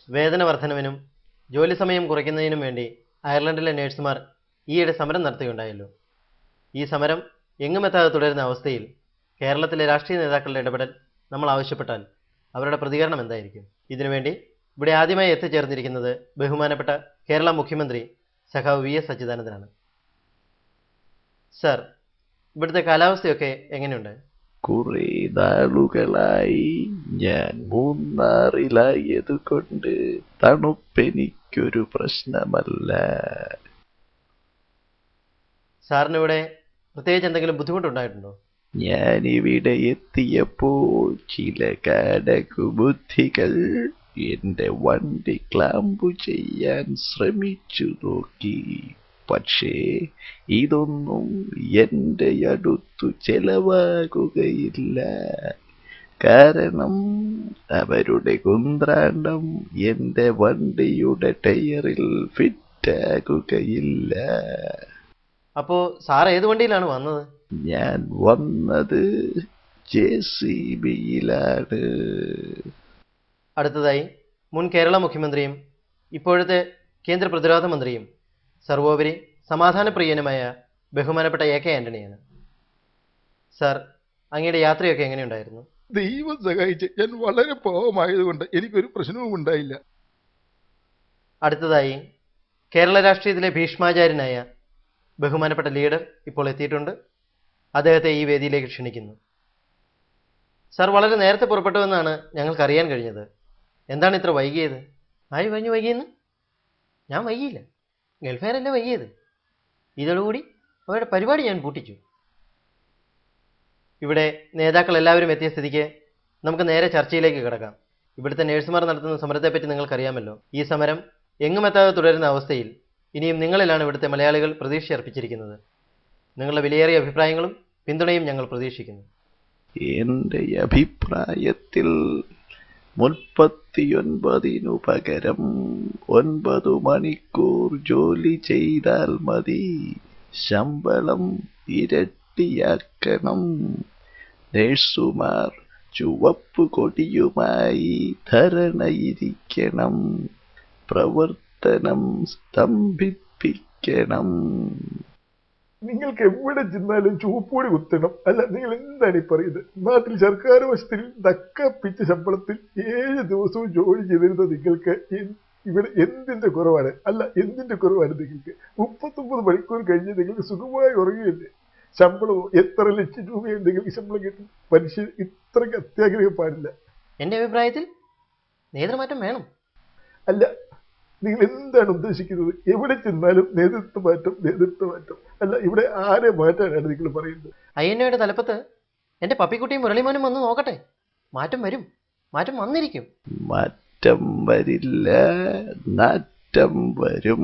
വേതന വർധനവിനും ജോലി സമയം കുറയ്ക്കുന്നതിനും വേണ്ടി അയർലൻഡിലെ നഴ്സുമാർ ഈയിടെ സമരം നടത്തുകയുണ്ടായല്ലോ. ഈ സമരം എങ്ങുമെത്താതെ തുടരുന്ന അവസ്ഥയിൽ കേരളത്തിലെ രാഷ്ട്രീയ നേതാക്കളുടെ ഇടപെടൽ നമ്മൾ ആവശ്യപ്പെട്ടാൽ അവരുടെ പ്രതികരണം എന്തായിരിക്കും? ഇതിനുവേണ്ടി ഇവിടെ ആദ്യമായി എത്തിച്ചേർന്നിരിക്കുന്നത് ബഹുമാനപ്പെട്ട കേരള മുഖ്യമന്ത്രി സഖാവ് വി.എസ്. അച്യുതാനന്ദനാണ്. സർ, ഇവിടുത്തെ കാലാവസ്ഥയൊക്കെ എങ്ങനെയുണ്ട്? കുറെ നാളുകളായി ഞാൻ മൂന്നാറിലായതുകൊണ്ട് തണുപ്പെനിക്കൊരു പ്രശ്നമല്ല. സാറിന് ഇവിടെ പ്രത്യേകിച്ച് എന്തെങ്കിലും ബുദ്ധിമുട്ടുണ്ടായിട്ടുണ്ടോ? ഞാനിവിടെ എത്തിയപ്പോൾ ചില കടകുബുദ്ധികൾ എന്റെ വണ്ടി ക്ലാമ്പ് ചെയ്യാൻ ശ്രമിച്ചു നോക്കി. പക്ഷേ ഇതൊന്നും എന്റെ അടുത്തു ചെലവാകുകയില്ല. കാരണം അവരുടെ കുന്ത്രാണ്ടം എന്റെ വണ്ടിയുടെ ടയറിൽ ഫിറ്റാകുകയില്ല. അപ്പോ സാർ ഏത് വണ്ടിയിലാണ് വന്നത്? ഞാൻ വന്നത് JCBയിലാണ്. അടുത്തതായി മുൻ കേരള മുഖ്യമന്ത്രിയും ഇപ്പോഴത്തെ കേന്ദ്ര പ്രതിരോധ മന്ത്രിയും സർവോപരി സമാധാനപ്രിയനുമായ ബഹുമാനപ്പെട്ട AK ആന്റണിയാണ്. സർ, അങ്ങയുടെ യാത്രയൊക്കെ എങ്ങനെയുണ്ടായിരുന്നു? ദൈവം സഹായിച്ച് ഞാൻ വളരെ പാവമായതുകൊണ്ട് എനിക്കൊരു പ്രശ്നവും ഉണ്ടായില്ല. അടുത്തതായി കേരള രാഷ്ട്രീയത്തിലെ ഭീഷ്മാചാര്യനായ ബഹുമാനപ്പെട്ട ലീഡർ ഇപ്പോൾ എത്തിയിട്ടുണ്ട്. അദ്ദേഹത്തെ ഈ വേദിയിലേക്ക് ക്ഷണിക്കുന്നു. സർ, വളരെ നേരത്തെ പുറപ്പെട്ടുവെന്നാണ് ഞങ്ങൾക്കറിയാൻ കഴിഞ്ഞത്. എന്താണ് ഇത്ര വൈകിയത്? ആര് പറഞ്ഞു വൈകിയെന്ന്? ഞാൻ വൈകിയില്ല, ഗൾഫുകാരല്ലേ വൈകിയത്. ഇതോടുകൂടി അവരുടെ പരിപാടി ഞാൻ പൂട്ടിച്ചു. ഇവിടെ നേതാക്കൾ എല്ലാവരും എത്തിയ സ്ഥിതിക്ക് നമുക്ക് നേരെ ചർച്ചയിലേക്ക് കിടക്കാം. ഇവിടുത്തെ നേഴ്സുമാർ നടത്തുന്ന സമരത്തെപ്പറ്റി നിങ്ങൾക്കറിയാമല്ലോ. ഈ സമരം എങ്ങുമെത്താതെ തുടരുന്ന അവസ്ഥയിൽ ഇനിയും നിങ്ങളിലാണ് ഇവിടുത്തെ മലയാളികൾ പ്രതീക്ഷ അർപ്പിച്ചിരിക്കുന്നത്. നിങ്ങളുടെ വിലയേറിയ അഭിപ്രായങ്ങളും പിന്തുണയും ഞങ്ങൾ പ്രതീക്ഷിക്കുന്നു. എന്റെ അഭിപ്രായത്തിൽ 39 പകരം 9 മണിക്കൂർ ജോലി ചെയ്താൽ മതി. ശമ്പളം ഇരട്ടിയാക്കണം. നേഴ്സുമാർ ചുവപ്പ് കൊടിയുമായി ധരണയിരിക്കണം. പ്രവർത്തനം സ്തംഭിപ്പിക്കണം. നിങ്ങൾക്ക് എവിടെ ചെന്നാലും ചുവപ്പോടി കുത്തണം. അല്ല, നിങ്ങൾ എന്താണ് ഈ പറയുന്നത്? നാട്ടിൽ സർക്കാർ വശത്തിൽ നക്കപ്പിച്ച ശമ്പളത്തിൽ 7 ദിവസവും ജോലി ചെയ്തിരുന്ന നിങ്ങൾക്ക് ഇവിടെ എന്തിന്റെ കുറവാണ്? അല്ല, എന്തിന്റെ കുറവാണ് നിങ്ങൾക്ക്? 39 മണിക്കൂർ കഴിഞ്ഞ് നിങ്ങൾക്ക് സുഖമായി ഉറങ്ങുകയല്ലേ? ശമ്പളവും എത്ര ലക്ഷം രൂപയും നിങ്ങൾക്ക് ശമ്പളം കിട്ടും. മനുഷ്യൻ ഇത്രയ്ക്ക് അത്യാഗ്രഹം പാടില്ല. എൻ്റെ അഭിപ്രായത്തിൽ നേതൃമാറ്റം വേണം. അല്ല, നിങ്ങൾ എന്താണ് ഉദ്ദേശിക്കുന്നത്? എവിടെ ചെന്നാലും നേതൃത്വ മാറ്റം. അല്ല, ഇവിടെ ആരെ മാറ്റാനാണ് നിങ്ങൾ പറയുന്നത്? INA തലപ്പത്ത് എൻ്റെ പപ്പിക്കുട്ടിയും മുരളിമോനും വന്ന് നോക്കട്ടെ. മാറ്റം വരും, മാറ്റം വന്നിരിക്കും. മാറ്റം വരില്ല, നാറ്റം വരും.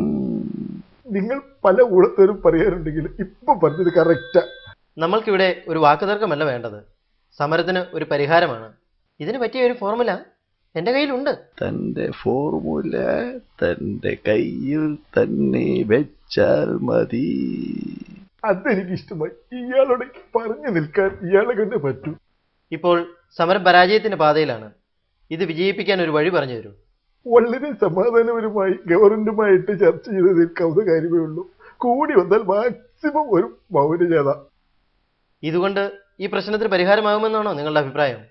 നിങ്ങൾ പല ഊഴത്തോരും പറയാറുണ്ടെങ്കിലും ഇപ്പൊ പറഞ്ഞത് കറക്റ്റാ. നമ്മൾക്കിവിടെ ഒരു വാക്കുതർക്കമല്ല വേണ്ടത്, സമരത്തിന് ഒരു പരിഹാരമാണ്. ഇതിന് പറ്റിയ ഒരു ഫോർമുല എൻ്റെ കയ്യിലുണ്ട്. തന്റെ ഫോർമുല തന്റെ കയ്യിൽ തന്നെ വെച്ചാൽ മതി. അതെനിക്ക് ഇഷ്ടമായി. ഇയാളോട് പറഞ്ഞു നിൽക്കാൻ ഇയാളെ കണ്ടേ പറ്റൂ. ഇപ്പോൾ സമരം പരാജയത്തിന്റെ പാതയിലാണ്. ഇത് വിജയിപ്പിക്കാൻ ഒരു വഴി പറഞ്ഞു തരൂ. വളരെ സമാധാനപരമായി ഗവൺമെന്റുമായിട്ട് ചർച്ച ചെയ്ത് തീർക്കാവുന്ന കാര്യമേ ഉള്ളൂ. കൂടി വന്നാൽ മാക്സിമം ഒരു മൗനജാഥ. ഇതുകൊണ്ട് ഈ പ്രശ്നത്തിന് പരിഹാരമാകുമെന്നാണോ നിങ്ങളുടെ അഭിപ്രായം?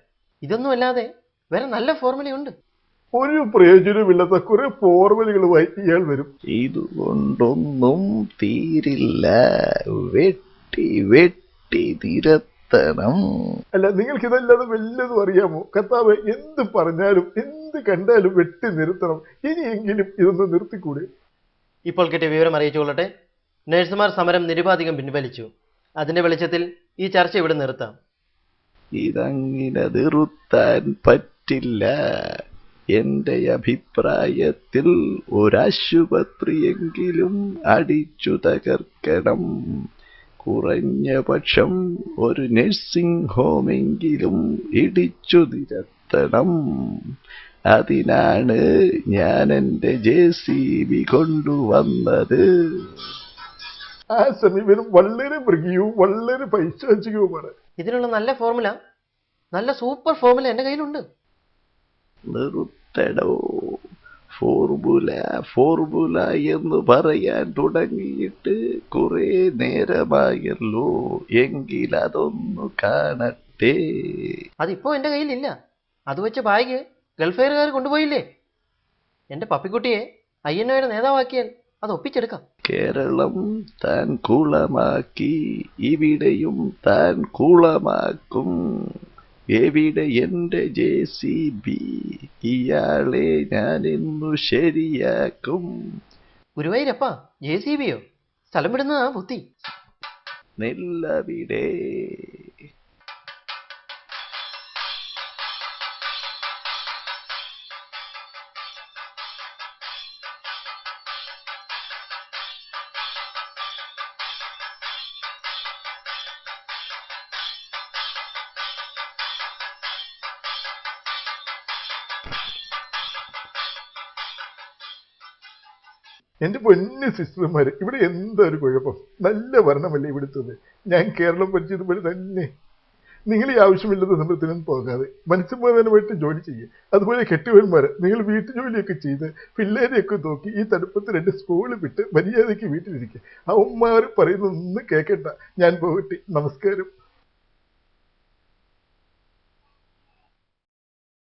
ഇതൊന്നുമല്ലാതെ വേറെ നല്ല ഫോർമുലയുണ്ട്. ഒരു പ്രയോജനമില്ലാത്ത കുറെ ഫോർമുലകളുമായി ഇയാൾ വരും. ഇതുകൊണ്ടൊന്നും തീരില്ല. വെട്ടി വെട്ടി തിരത്തണം. അല്ല, നിങ്ങൾക്ക് ഇതല്ലാതെ വല്ലതും അറിയാമോ? കർത്താവേ, എന്ത് പറഞ്ഞാലും എന്ത് കണ്ടാലും വെട്ടി നിർത്തണം. ഇനിയെങ്കിലും ഇതൊന്ന് നിർത്തിക്കൂടെ? ഇപ്പോൾ കിട്ടിയ വിവരം അറിയിച്ചുകൊള്ളട്ടെ. നഴ്സുമാർ സമരം നിരുപാധികം പിൻവലിച്ചു. അതിന്റെ വെളിച്ചത്തിൽ ഈ ചർച്ച ഇവിടെ നിർത്താം. ഇതങ്ങനെ നിർത്താൻ പറ്റില്ല. എന്റെ അഭിപ്രായത്തിൽ ഒരാശുപത്രിയെങ്കിലും അടിച്ചു തകർക്കണം. കുറഞ്ഞ പക്ഷം ഒരു നഴ്സിംഗ് ഹോമെങ്കിലും ഇടിച്ചു നിരത്തണം. അതിനാണ് ഞാൻ എന്റെ JCB കൊണ്ടുവന്നത്. ആ സമീപനം വളരെ മൃഗീയവും വളരെ പൈശാചികവുമാണ്. ഇതിനുള്ള നല്ല ഫോർമുല, നല്ല സൂപ്പർ ഫോർമുല എൻ്റെ കയ്യിലുണ്ട്. നിർത്തടോ. ഫോർമുല ഫോർമുല എന്ന് പറയാൻ തുടങ്ങിയിട്ട് കുറേ നേരമായല്ലോ. എങ്കിൽ അതൊന്നു കാണട്ടെ. അതിപ്പോ എൻ്റെ കയ്യിലില്ല. അത് വെച്ച ബാഗ് ഗൾഫുകാർ കൊണ്ടുപോയില്ലേ? എൻ്റെ പപ്പിക്കുട്ടിയെ INOയുടെ നേതാവാക്കിയാൽ അത് ഒപ്പിച്ചെടുക്കാം. കേരളം താൻ കുളമാക്കി, ഇവിടെയും താൻ കുളമാക്കും. എവിടെ എൻ്റെ JCB? ഇയാളെ ഞാൻ ഇന്നു ശരിയാക്കും. ഗുരുവായൂരപ്പ, JCBയോ? സ്ഥലം വിടുന്നതാ ബുദ്ധി. നില്ലവിടെ. എന്റെ പൊന്നു സിസ്റ്റർമാര്, ഇവിടെ എന്താ ഒരു കുഴപ്പം? നല്ല ഭരണമല്ലേ ഇവിടുത്തത്? ഞാൻ കേരളം ഭരിച്ചതുപോലെ തന്നെ. നിങ്ങൾ ഈ ആവശ്യമില്ലാത്ത സമയത്തിനും പോകാതെ മനസ്സമാധാനമായിട്ട് ജോലി ചെയ്യുക. അതുപോലെ കെട്ടിയവന്മാര്, നിങ്ങൾ വീട്ടുജോലിയൊക്കെ ചെയ്ത് പിള്ളേരെയൊക്കെ നോക്കി ഈ തണുപ്പത്ത് 2 സ്കൂളിൽ വിട്ട് മര്യാദയ്ക്ക് വീട്ടിലിരിക്കുക. അവന്മാർ പറയുന്നൊന്നും കേൾക്കണ്ട. ഞാൻ പോകട്ടെ. നമസ്കാരം.